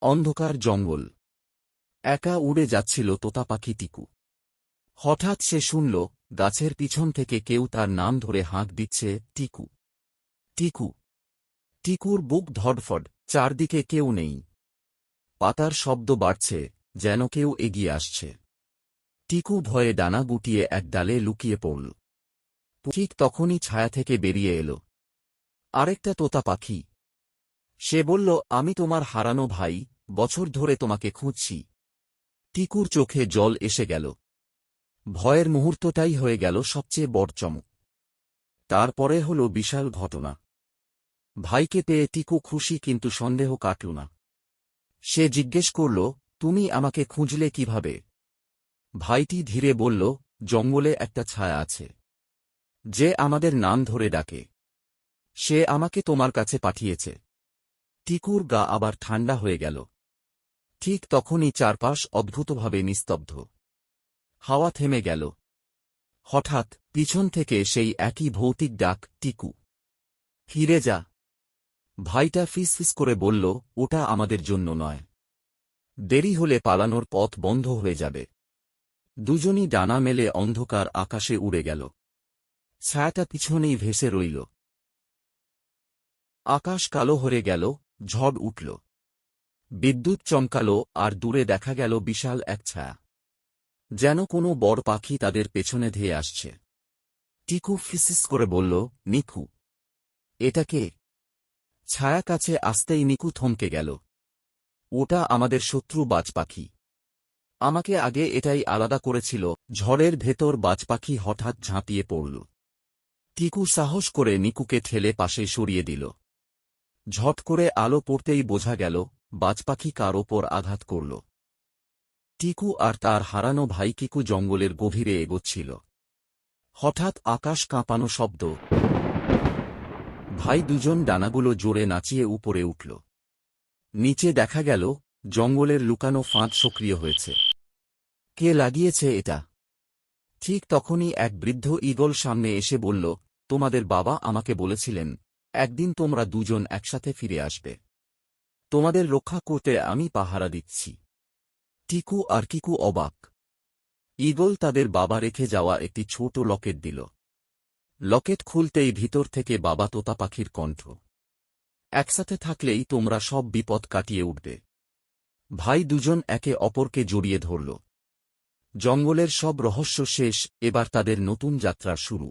অন্ধকার জঙ্গল। একা উড়ে যাচ্ছিল তোতা পাখি টিকু। হঠাৎ সে শুনল গাছের পিছন থেকে কেউ তার নাম ধরে হাঁক দিচ্ছে, টিকু, টিকু। টিকুর বুক ধড়ফড়, চারদিকে কেউ নেই। পাতার শব্দ বাড়ছে, যেন কেউ এগিয়ে আসছে। টিকু ভয়ে ডানা গুটিয়ে এক ডালে লুকিয়ে পড়ল। ঠিক তখনই ছায়া থেকে বেরিয়ে এল আরেকটা তোতা পাখি। সে বলল, আমি তোমার হারানো ভাই, বছর ধরে তোমাকে খুঁজছি। টিকুর চোখে জল এসে গেল। ভয়ের মুহূর্তটাই হয়ে গেল সবচেয়ে বড় চমক। তারপরে হল বিশাল ঘটনা। ভাইকে পেয়ে টিকু খুশি, কিন্তু সন্দেহ কাটল না। সে জিজ্ঞেস করল, তুমি আমাকে খুঁজলে কিভাবে? ভাইটি ধীরে বলল, জঙ্গলে একটা ছায়া আছে, যে আমাদের নাম ধরে ডাকে। সে আমাকে তোমার কাছে পাঠিয়েছে। টিকুর গা আবার ঠান্ডা হয়ে গেল। ঠিক তখনই চারপাশ অদ্ভুতভাবে নিস্তব্ধ। হাওয়া থেমে গেল। হঠাৎ পিছন থেকে সেই একই ভৌতিক ডাক, টিকু, ফিরে যা। ভাইটা ফিসফিস করে বলল, ওটা আমাদের জন্য নয়। দেরি হলে পালানোর পথ বন্ধ হয়ে যাবে। দুজনই ডানা মেলে অন্ধকার আকাশে উড়ে গেল। ছায়াটা পিছনেই ভেসে রইল। আকাশ কালো হয়ে গেল, ঝড় উঠল। বিদ্যুৎ চমকালো, আর দূরে দেখা গেল বিশাল এক ছায়া, যেন কোনো বড় পাখি তাদের পেছনে ধেয়ে আসছে। টিকু ফিসিস করে বলল, নিকু, এটা কে? ছায়া কাছে আসতেই নিকু থমকে গেল। ওটা আমাদের শত্রু বাজপাখি। আমাকে আগে এটাই আলাদা করেছিল। ঝড়ের ভেতর বাজপাখি হঠাৎ ঝাঁপিয়ে পড়ল। টিকু সাহস করে নিকুকে ঠেলে পাশে সরিয়ে দিল। ঝট করে আলো পড়তেই বোঝা গেল বাজপাখি কার ওপর আঘাত করল। টিকু আর তার হারানো ভাই কিকু জঙ্গলের গভীরে এগোচ্ছিল। হঠাৎ আকাশ কাঁপানো শব্দ। ভাই দুজন ডানাগুলো জোরে নাচিয়ে উপরে উঠল। নিচে দেখা গেল জঙ্গলের লুকানো ফাঁদ সক্রিয় হয়েছে। কে লাগিয়েছে এটা? ঠিক তখনই এক বৃদ্ধ ঈগল সামনে এসে বলল, তোমাদের বাবা আমাকে বলেছিলেন একদিন তোমরা দুজন একসাথে ফিরে আসবে। তোমাদের রক্ষা করতে আমি পাহারা দিচ্ছি। টিকু আর কিকু অবাক। ঈগল তাদের বাবা রেখে যাওয়া একটি ছোট লকেট দিল। লকেট খুলতেই ভিতর থেকে বাবা তোতা পাখির কণ্ঠ, একসাথে থাকলেই তোমরা সব বিপদ কাটিয়ে উঠবে। ভাই দুজন একে অপরকে জড়িয়ে ধরল। জঙ্গলের সব রহস্য শেষ, এবার তাদের নতুন যাত্রা শুরু।